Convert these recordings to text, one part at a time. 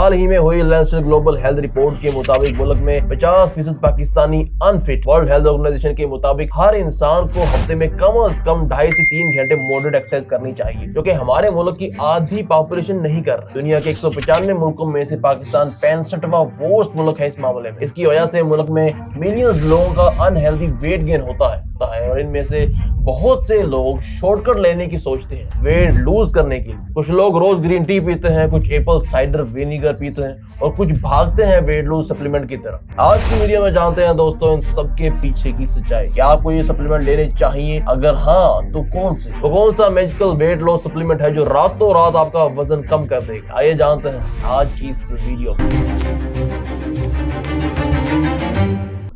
हाल ही में हुई Lancet global health report के मुताबिक मुल्क में 50% Pakistani unfit. World Health Organization के मुताबिक हर इंसान को हफ्ते में कम से कम 2.5 से 3 घंटे मॉडरेट एक्सरसाइज करनी चाहिए, जो कि हमारे मुल्क की आधी पॉपुलेशन नहीं कर रहा। दुनिया के 195 मुल्कों में से पाकिस्तान 65वां वर्स्ट मुल्क है इस मामले में। इसकी वजह से मुल्क में मिलियंस लोगों का अनहेल्दी वेट गेन होता है और इनमें से बहुत से लोग शॉर्टकट लेने की सोचते हैं वेट लूज करने के लिए। कुछ लोग रोज ग्रीन टी पीते हैं, कुछ एप्पल साइडर विनेगर पीते हैं और कुछ भागते हैं वेट लूज सप्लीमेंट की तरफ। आज की वीडियो में जानते हैं दोस्तों इन सबके पीछे की सच्चाई। क्या आपको ये सप्लीमेंट लेने चाहिए? अगर हाँ तो कौन से? तो कौन सा मैजिकल वेट लॉस सप्लीमेंट है जो रातों रात आपका वजन कम कर देगा? आइए जानते हैं आज की इस वीडियो में।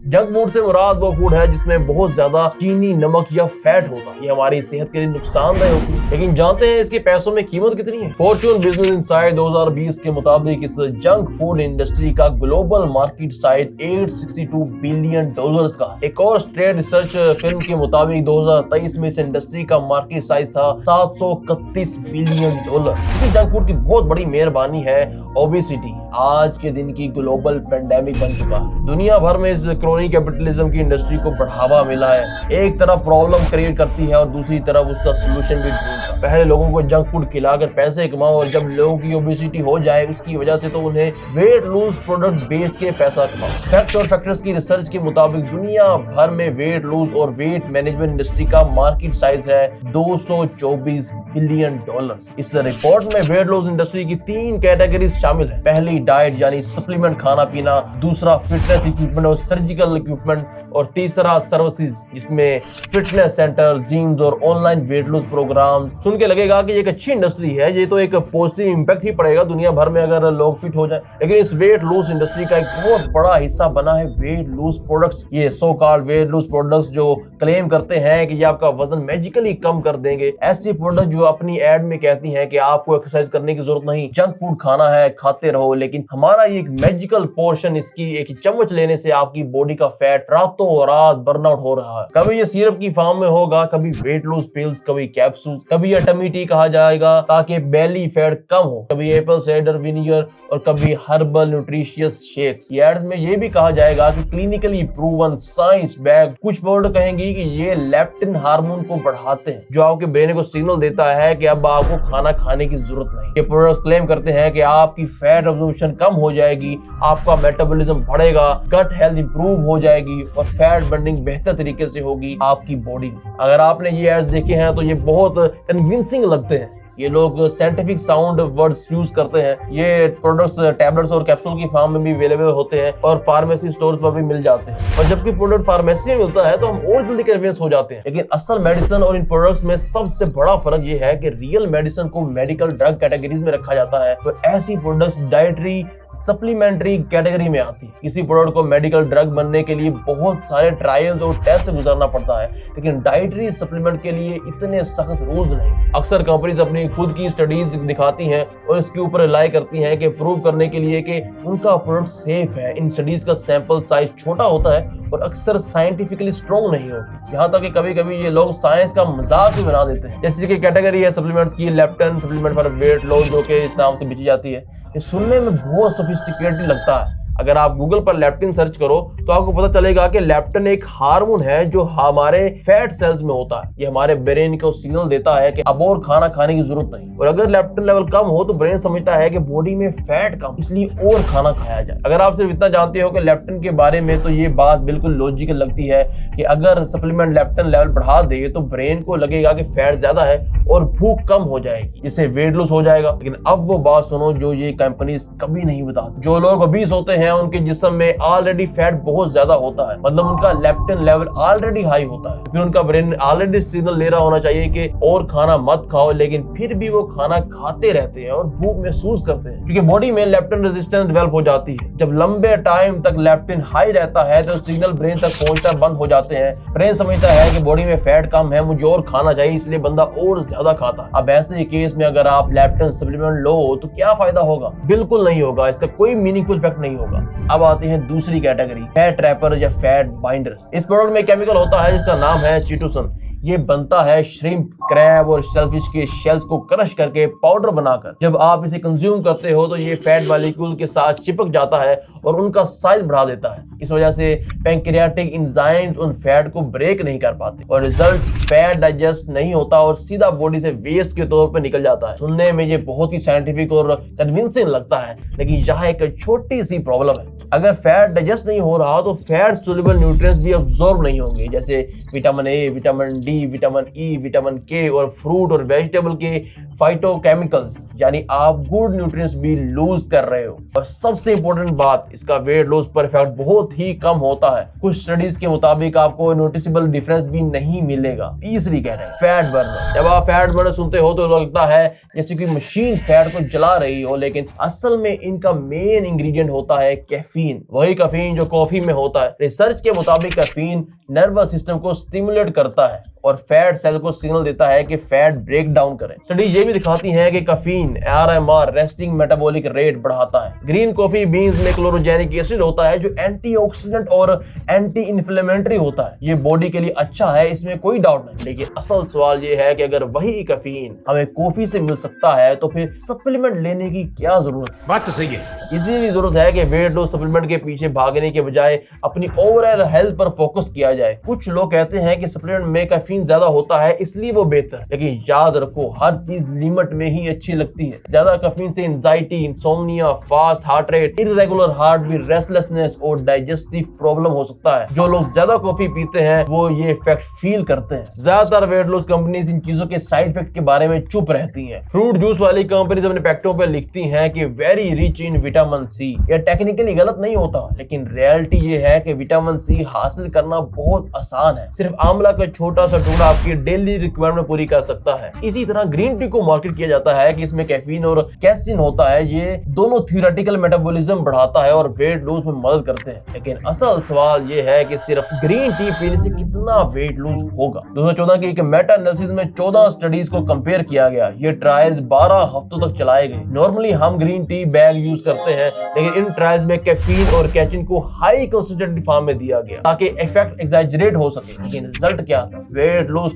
जंक फूड से मुराद वो फूड है जिसमें बहुत ज्यादा चीनी, नमक या फैट होता है। ये हमारी सेहत के लिए नुकसानदेह होती है, लेकिन जानते हैं इसके पैसों में कीमत कितनी है? फॉर्च्यून बिजनेस इनसाइड 2020 के मुताबिक इस जंक फूड इंडस्ट्री का ग्लोबल मार्केट साइज $862 बिलियन का। एक और स्ट्रेट रिसर्च फिल्म के मुताबिक 2023 में इस इंडस्ट्री का मार्केट साइज था $731 बिलियन। इसी जंक फूड की बहुत बड़ी मेहरबानी है ओबेसिटी, आज के दिन की ग्लोबल पेंडेमिक बन चुका है। दुनिया भर में इस क्रोनिक कैपिटलिज्म की इंडस्ट्री को बढ़ावा मिला है। एक तरफ प्रॉब्लम क्रिएट करती है और दूसरी तरफ उसका सोल्यूशन भी ढूंढता है। पहले लोगों को जंक फूड खिलाकर पैसे कमाओ और जब लोगों की ओबेसिटी हो जाए उसकी वजह से तो उन्हें वेट लूज प्रोडक्ट बेच के पैसा कमाओ। फैक्ट और फैक्टर्स की रिसर्च के मुताबिक दुनिया भर में वेट लूज और वेट मैनेजमेंट इंडस्ट्री का मार्केट साइज है $224 बिलियन। इस रिपोर्ट में वेट लूज इंडस्ट्री की 3 कैटेगरीज शामिल है। पहली डाइट यानी सप्लीमेंट खाना पीना, दूसरा फिटनेस इक्विपमेंट और सर्जिकल इक्विपमेंट और तीसरा सर्विसेज जिसमें फिटनेस सेंटर, जिम्स और ऑनलाइन वेट लूज प्रोग्राम। सुन के लगेगा कि एक अच्छी इंडस्ट्री है, ये तो एक पॉजिटिव इंपैक्ट ही पड़ेगा दुनिया भर में अगर लोग फिट हो जाए। लेकिन इस वेट लूज इंडस्ट्री का एक बहुत बड़ा हिस्सा बना है वेट लूज प्रोडक्ट्स। ये so called weight lose products जो क्लेम करते हैं कि ये आपका वजन मैजिकली कम कर देंगे। ऐसी प्रोडक्ट जो अपनी एड में कहती हैं कि आपको एक्सरसाइज करने की जरूरत नहीं, जंक फूड खाना है खाते रहो, लेकिन हमारा ये एक मैजिकल पोर्शन, इसकी एक चम्मच लेने से आपकी बॉडी का फैट रातों रात बर्नआउट हो रहा है। कभी ये सिरप की फॉर्म में होगा, कभी वेट लूज पिल्स, कभी कैप्सूल, कभी ये टमी टी कहा जाएगा ताकि बेली फैट कम हो, कभी एप्पल साइडर विनेगर और कभी हर्बल न्यूट्रिशियस शेक्स। एड्स में ये भी कहा जाएगा कि क्लिनिकली प्रूवन साइंस बैक। कुछ प्रोडक्ट कहेंगी कि ये लेप्टिन हार्मोन को बढ़ाते हैं जो आपके ब्रेन को सिग्नल देता है कि अब आपको खाना खाने की जरूरत नहीं। ये प्रोडक्ट्स क्लेम करते हैं कि आपकी फैट अब्जॉर्प्शन कम हो जाएगी, आपका मेटाबॉलिज्म बढ़ेगा, गट हेल्थ इंप्रूव हो जाएगी और फैट बर्निंग बेहतर तरीके से होगी आपकी बॉडी में। अगर आपने ये एड्स देखे हैं तो ये बहुत कन्विंसिंग लगते हैं। ये लोग साइंटिफिक साउंड वर्ड्स यूज करते हैं। ये प्रोडक्ट्स टैबलेट्स और कैप्सूल की फॉर्म में भी अवेलेबल होते हैं और फार्मेसी स्टोर्स पर भी मिल जाते हैं। और जबकि प्रोडक्ट फार्मेसी में मिलता है तो हम और जल्दी कन्विंस हो जाते हैं। लेकिन असल मेडिसिन और इन प्रोडक्ट्स में सबसे बड़ा फर्क ये है कि रियल मेडिसिन को मेडिकल ड्रग कैटेगरीज में रखा जाता है और ऐसी प्रोडक्ट्स डाइटरी सप्लीमेंट्री कैटेगरी में आती है। किसी प्रोडक्ट को मेडिकल ड्रग बनने के लिए बहुत सारे ट्रायल्स और टेस्ट से गुजरना पड़ता है, लेकिन डाइटरी सप्लीमेंट के लिए इतने सख्त रूल्स नहीं। अक्सर कंपनीज अपनी खुद की स्टडीज दिखाती हैं और इसके ऊपर रिलाई करती हैं कि प्रूव करने के लिए कि उनका प्रोडक्ट सेफ है। इन स्टडीज का सैंपल साइज छोटा होता है और अक्सर साइंटिफिकली स्ट्रॉन्ग नहीं होती। यहाँ तक कि कभी कभी ये लोग साइंस का मजाक भी बना देते हैं। जैसे कि कैटेगरी है सप्लीमेंट्स की, lepton supplement for weight loss, जो कि इस नाम से बेची जाती है। ये सुनने में बहुत सोफिस्टिकेटेड लगता है। अगर आप गूगल पर लेप्टिन सर्च करो तो आपको पता चलेगा कि लेप्टिन एक हार्मोन है जो हमारे फैट सेल्स में होता है। ये हमारे ब्रेन को सिग्नल देता है कि अब और खाना खाने की जरूरत नहीं। और अगर लेप्टिन लेवल कम हो तो ब्रेन समझता है कि बॉडी में फैट कम, इसलिए और खाना खाया जाए। अगर आप सिर्फ इतना जानते हो कि लेप्टिन के बारे में तो ये बात बिल्कुल लॉजिकल लगती है कि अगर सप्लीमेंट लेप्टिन लेवल बढ़ा दे तो ब्रेन को लगेगा कि फैट ज्यादा है और भूख कम हो जाएगी, इससे वेट लॉस हो जाएगा। लेकिन अब वो बात सुनो जो ये कंपनीज कभी नहीं बताती। जो लोग ओबीस होते हैं उनके जिस्म में ऑलरेडी फैट बहुत ज्यादा होता है, मतलब उनका लेप्टिन लेवल ऑलरेडी हाई होता है। फिर उनका ब्रेन ऑलरेडी सिग्नल ले रहा होना चाहिए कि और खाना मत खाओ, लेकिन फिर भी वो खाना खाते रहते हैं और भूख महसूस करते हैं क्योंकि बॉडी में लेप्टिन रेजिस्टेंस डेवलप हो जाती है। जब लंबे टाइम तक लेप्टिन हाई रहता है तो सिग्नल ब्रेन तक पहुंचना बंद हो जाते हैं। ब्रेन समझता है कि बॉडी में फैट कम है, मुझे और खाना चाहिए, इसलिए बंदा और ज्यादा खाता है। अब ऐसे केस में अगर आप लेप्टिन सप्लीमेंट लो तो क्या फायदा होगा? बिल्कुल नहीं होगा, इसका कोई मीनिंगफुल इफेक्ट नहीं होगा। होगा। अब आते हैं दूसरी कैटेगरी, फैट ट्रैपर या फैट बाइंडर्स। इस प्रोडक्ट में केमिकल होता है जिसका नाम है चिटोसन। ये बनता है श्रिम्प, क्रैब और शेलफिश के शेल्स को क्रश करके पाउडर बनाकर। जब आप इसे कंज्यूम करते हो तो ये फैट मॉलिक्यूल के साथ चिपक जाता है और उनका साइज बढ़ा देता है। इस वजह से पैंक्रियाटिक एंजाइम्स उन फैट को ब्रेक नहीं कर पाते और रिजल्ट फैट डाइजेस्ट नहीं होता और सीधा बॉडी से वेस्ट के तौर पर निकल जाता है। सुनने में ये बहुत ही साइंटिफिक और कन्विंसिंग लगता है, लेकिन यहाँ एक छोटी सी प्रॉब्लम है। अगर फैट डाइजेस्ट नहीं हो रहा तो फैट सोल्यूबल न्यूट्रिएंट्स भी अब्सॉर्ब नहीं होंगे, जैसे vitamin A, vitamin D, vitamin E, vitamin के और फ्रूट और वेजिटेबल के फाइटोकेमिकल्स, यानी आप गुड न्यूट्रिएंट्स भी लूज कर रहे हो। और सबसे इंपॉर्टेंट बात, इसका वेट लॉस पर इफेक्ट बहुत ही कम होता है। कुछ स्टडीज के मुताबिक आपको नोटिसेबल डिफरेंस भी नहीं मिलेगा। तीसरी कह रहे हैं फैट बर्नर। जब आप फैट बर्नर सुनते हो तो लगता है जैसे कोई मशीन फैट को जला रही हो, लेकिन असल में इनका मेन इंग्रेडिएंट होता है कैफीन। वही कैफीन जो कॉफी में होता है। रिसर्च के मुताबिक कैफीन नर्वस सिस्टम को स्टिमुलेट करता है और फैट सेल को सिग्नल देता है कि फैट ब्रेक डाउन करें। स्टडी ये भी दिखाती हैं कि कैफीन आरएमआर, रेस्टिंग मेटाबॉलिक रेट, बढ़ाता है। ग्रीन कॉफी बीन्स में क्लोरोजेनिक एसिड होता है जो एंटीऑक्सीडेंट और एंटी इन्फ्लेमेटरी होता है। ये बॉडी के लिए अच्छा है, इसमें कोई डाउट नहीं। लेकिन असल सवाल ये है कि अगर वही कैफीन हमें कॉफी से मिल सकता है तो फिर सप्लीमेंट लेने की क्या जरूरत है? बात तो सही है। इसलिए जरूरत है कि वेट लॉस सप्लीमेंट के पीछे भागने के बजाय अपनी ओवरऑल हेल्थ पर फोकस किया जाए। कुछ लोग कहते हैं कि सप्लीमेंट में कैफीन ज्यादा होता है इसलिए वो बेहतर, लेकिन याद रखो हर चीज लिमिट में ही अच्छी लगती है। ज्यादा कैफीन से anxiety, insomnia, fast heart rate, irregular heart beat, restlessness और डाइजेस्टिव प्रॉब्लम हो सकता है। जो लोग ज्यादा कॉफी पीते हैं वो ये इफेक्ट फील करते हैं। ज्यादातर वेट लॉस कंपनीज इन चीजों के साइड इफेक्ट के बारे में चुप रहती हैं। फ्रूट जूस वाली कंपनीज अपने पैकेटों पर लिखती हैं कि very rich in vitamin C. यह टेक्निकली गलत नहीं होता, लेकिन रियलिटी ये है कि विटामिन सी हासिल करना बहुत आसान है। सिर्फ आंवला का छोटा सा टुकड़ा आपकी डेली रिक्वायरमेंट पूरी कर सकता है। इसी तरह ग्रीन टी को मार्केट किया जाता है कि इसमें कैफीन और कैसीन होता है। ये दोनों थियोरेटिकल मेटाबॉलिज्म बढ़ाता है और वेट लूज में मदद करते हैं। लेकिन असल सवाल ये है कि सिर्फ ग्रीन टी पीने से कितना वेट लूज होगा। 2014 की एक मेटा एनालिसिस में 14 स्टडीज को कंपेयर किया गया। ये ट्रायल्स 12 हफ्तों तक चलाए गए। नॉर्मली हम ग्रीन टी बैग यूज करते हैं, लेकिन इन ट्रायल्स में कैफीन और कैसीन को हाई कंसंट्रेटेड फॉर्म में दिया गया ताकि इफेक्ट एग्जैजरेट हो सके। लेकिन रिजल्ट क्या था? वेट लूज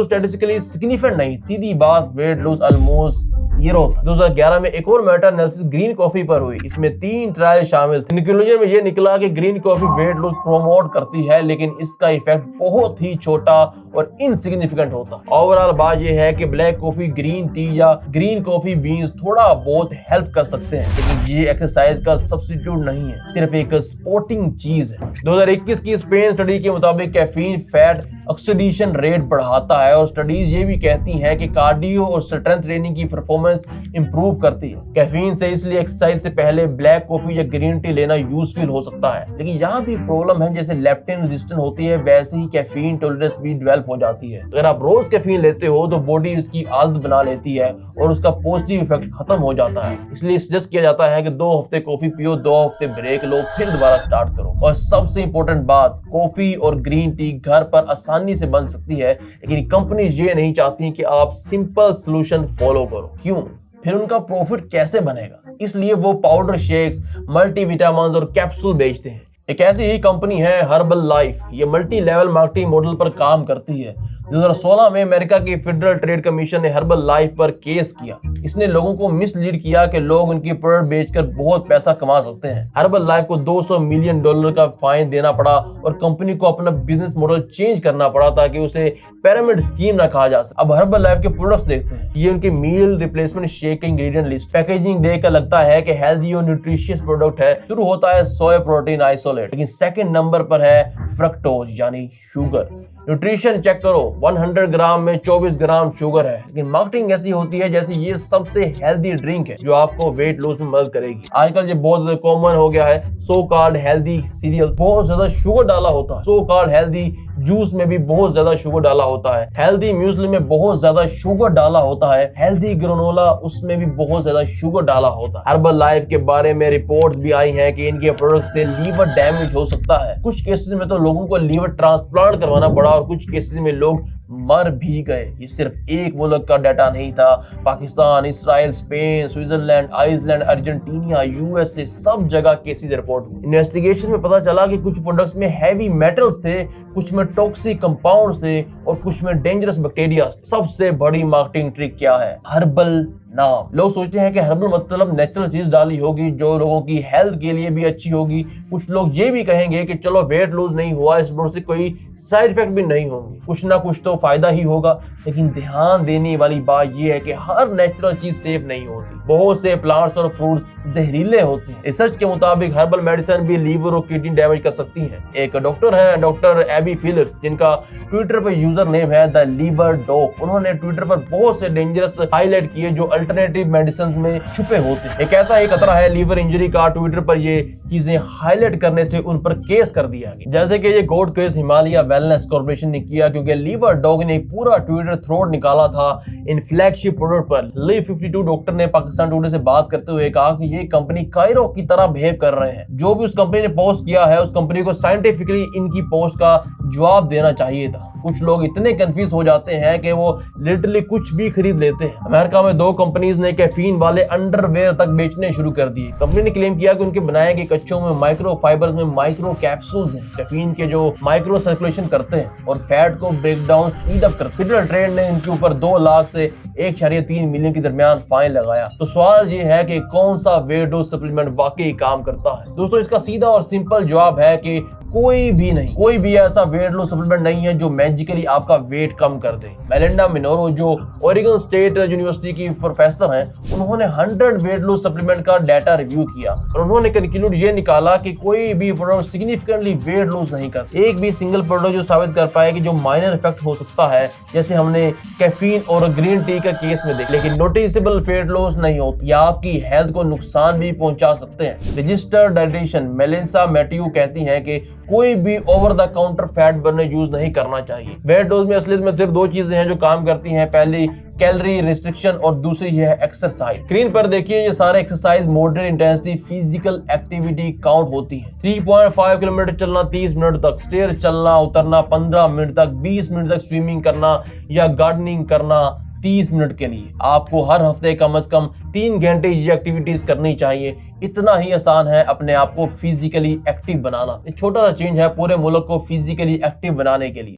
स्टैटिस्टिकली सिग्निफिकेंट नहीं। सीधी बात, वेट लूज ऑलमोस्ट जीरो था। 2011 में एक और मेटा एनालिसिस ग्रीन कॉफी पर हुई। इसमें 3 ट्रायल शामिल थे। कंक्लूजन में ये निकला कि green coffee weight lose promote करती है, लेकिन इसका इफेक्ट बहुत ही छोटा और इनसिग्निफिकेंट होता। ओवरऑल बात यह है कि ब्लैक कॉफी, ग्रीन टी या ग्रीन कॉफी बीन्स थोड़ा बहुत हेल्प कर सकते हैं, लेकिन ये एक्सरसाइज का सब्स्टिट्यूट नहीं है, सिर्फ एक स्पोर्टिंग चीज है। 2021 की स्पेन स्टडी के मुताबिक कैफीन फैट ऑक्सीडेशन रेट बढ़ाता है और स्टडीज ये भी कहती हैं कि कार्डियो और स्ट्रेंथ ट्रेनिंग की परफॉर्मेंस इंप्रूव करती है। कैफीन से इसलिए एक्सरसाइज से पहले ब्लैक कॉफी या ग्रीन टी लेना यूजफुल हो सकता है, लेकिन यहाँ भी प्रॉब्लम है। जैसे लेप्टिन रेजिस्टेंट होती है, वैसे ही कैफीन टॉलरेंस भी डेवलप हो जाती है। अगर आप रोज कैफीन लेते हो तो बॉडी उसकी आदत बना लेती है और उसका पॉजिटिव इफेक्ट खत्म हो जाता है। इसलिए सजेस्ट किया जाता है कि 2 हफ्ते कॉफी पियो, 2 हफ्ते ब्रेक लो, फिर दोबारा स्टार्ट करो। और सबसे इंपॉर्टेंट बात, कॉफी और ग्रीन टी घर पर आसानी से बन सकती है, लेकिन कंपनीज ये नहीं चाहती कि आप सिंपल सॉल्यूशन फॉलो करो। क्यों? फिर उनका प्रॉफिट कैसे बनेगा? इसलिए वो पाउडर शेक्स, मल्टीविटामिन्स और कैप्सूल बेचते हैं। एक ऐसी ही कंपनी है हर्बल लाइफ। ये मल्टी लेवल मार्केटिंग मॉडल पर काम करती है। 2016 में अमेरिका की फेडरल ट्रेड कमीशन ने हर्बल लाइफ पर केस किया। इसने लोगों को मिसलीड किया कि लोग उनकी प्रोडक्ट बेचकर बहुत पैसा कमा सकते हैं। हर्बल लाइफ को $200 मिलियन का फाइन देना पड़ा और कंपनी को अपना बिजनेस मॉडल चेंज करना पड़ा ताकि उसे पिरामिड स्कीम ना कहा जा सके। अब हर्बल लाइफ के प्रोडक्ट्स देखते हैं। ये उनकी मील रिप्लेसमेंट शेक के इंग्रेडिएंट लिस्ट। पैकेजिंग देखकर लगता है कि हेल्दी और न्यूट्रिशियस प्रोडक्ट है। शुरू होता है सोया प्रोटीन आइसोलेट, लेकिन सेकंड नंबर पर है फ्रक्टोज यानी शुगर। न्यूट्रिशन चेक करो, 100 ग्राम में 24 ग्राम शुगर है, लेकिन मार्केटिंग ऐसी होती है जैसे ये सबसे हेल्दी ड्रिंक है जो आपको वेट लॉस में मदद करेगी। आजकल ये बहुत ज्यादा कॉमन हो गया है। सो कॉल्ड हेल्दी सीरियल, बहुत ज्यादा शुगर डाला होता है। सो कॉल्ड हेल्दी जूस में भी बहुत ज्यादा शुगर डाला होता है। हेल्दी म्यूस्ली में बहुत ज्यादा शुगर डाला होता है। हेल्दी ग्रेनोला, उसमें भी बहुत ज्यादा शुगर डाला होता है। हर्बल लाइफ के बारे में रिपोर्ट्स भी आई हैं कि इनके प्रोडक्ट से लीवर डैमेज हो सकता है। कुछ केसेस में तो लोगों को लीवर ट्रांसप्लांट करवाना पड़ा और कुछ केसेस में लोग मर भी गए। ये सिर्फ एक मुल्क का डाटा नहीं था, Pakistan, Israel, Spain, Switzerland, Iceland, Argentina, USA, सब जगह केसेस रिपोर्ट हुए। इन्वेस्टिगेशन में पता चला कि कुछ प्रोडक्ट्स में हैवी मेटल्स थे, कुछ में टॉक्सिक कंपाउंड्स थे और कुछ में डेंजरस बैक्टीरिया थे। सबसे बड़ी मार्केटिंग ट्रिक क्या है? हर्बल नाम। लोग सोचते हैं कि हर्बल मतलब नेचुरल चीज डाली होगी जो लोगों की हेल्थ के लिए भी अच्छी होगी। कुछ लोग ये भी कहेंगे कि चलो वेट लूज नहीं हुआ, इस प्रोडक्ट से कोई साइड इफेक्ट भी नहीं होंगे, कुछ ना कुछ तो फायदा ही होगा। लेकिन ध्यान देने वाली बात यह है कि हर नेचुरल चीज सेफ नहीं होती। बहुत से प्लांट्स और फ्रूट्स जहरीले होते हैं। रिसर्च के मुताबिक हर्बल मेडिसिन भी लीवर और किडनी डैमेज कर सकती है। एक डॉक्टर है, डॉक्टर एबी फिलिप्स, जिनका ट्विटर पर यूजर नेम है द लीवर डॉग। उन्होंने ट्विटर पर बहुत से डेंजरस हाईलाइट किए जो अल्टरनेटिव मेडिसिन में छुपे होते हैं। एक ऐसा ही खतरा है लीवर इंजरी का। ट्विटर पर ये चीजें हाईलाइट करने से उन पर केस कर दिया गया, जैसे कि ये court case Himalaya wellness corporation ने किया, क्योंकि लीवर डॉग ने एक पूरा ट्विटर थ्रेड निकाला था इन फ्लैगशिप प्रोडक्ट पर। ली 52 डॉक्टर ने पाकिस्तान टुडे से बात करते हुए कहा कि ये कंपनी कायरो की तरह बिहेव कर रहे हैं। जो भी उस कंपनी ने पोस्ट किया है, उस कंपनी को साइंटिफिकली इनकी पोस्ट का जवाब देना चाहिए था। कुछ लोग इतने कंफ्यूज हो जाते हैं कि वो लिटरली कुछ भी खरीद लेते हैं। अमेरिका में 2 कंपनीज ने कैफीन वाले अंडरवेयर तक बेचने शुरू कर दिए। कंपनी ने क्लेम किया कि उनके बनाए गए कच्चों में माइक्रो फाइबर्स में माइक्रो कैप्सूल्स हैं, कैफीन के जो माइक्रो सर्कुलेशन करते हैं और फैट को ब्रेक डाउन स्पीड अप करते हैं। फेडरल ट्रेड ने इनके ऊपर 2 लाख से 1.3 मिलियन के दरमियान फाइन लगाया। तो सवाल ये है कि कौन सा वेट लॉस सप्लीमेंट वाकई काम करता है? दोस्तों, इसका सीधा और सिंपल जवाब है कि कोई भी ऐसा वेट लॉस सप्लीमेंट नहीं है जो मैजिकली आपका वेट कम कर दे। मेलिंडा मिनोरो, जो ओरेगन स्टेट यूनिवर्सिटी की प्रोफेसर हैं, उन्होंने 100 वेट लॉस सप्लीमेंट का डाटा रिव्यू किया और उन्होंने कंक्लूड ये निकाला कि कोई भी प्रोडक्ट सिग्निफिकेंटली वेट लॉस नहीं करता। एक भी सिंगल प्रोडक्ट जो साबित कर पाए कि जो माइनर इफेक्ट हो सकता है, जैसे हमने कैफीन और ग्रीन टी का केस में देखा, लेकिन नोटिसेबल वेट लॉस नहीं होती, आपकी हेल्थ को नुकसान भी पहुंचा सकते हैं। रजिस्टर्ड डाइटिशियन मेलिसा मैथ्यू कहती हैं कि कोई भी over the counter fat burner use नहीं करना चाहिए। वेट लॉस में असलियत में सिर्फ 2 चीजें हैं जो काम करती हैं। पहली कैलोरी रिस्ट्रिक्शन और दूसरी है एक्सरसाइज। स्क्रीन पर देखिए, ये सारे exercise moderate intensity physical activity count होती है। 3.5 किलोमीटर चलना 30 मिनट तक, स्टेयर चलना उतरना 15 मिनट तक, 20 मिनट तक स्विमिंग करना या गार्डनिंग करना 30 मिनट के लिए। आपको हर हफ्ते कम से कम 3 घंटे ये एक्टिविटीज करनी चाहिए। इतना ही आसान है अपने आप को फिजिकली एक्टिव बनाना। एक छोटा सा चेंज है पूरे मुल्क को फिजिकली एक्टिव बनाने के लिए।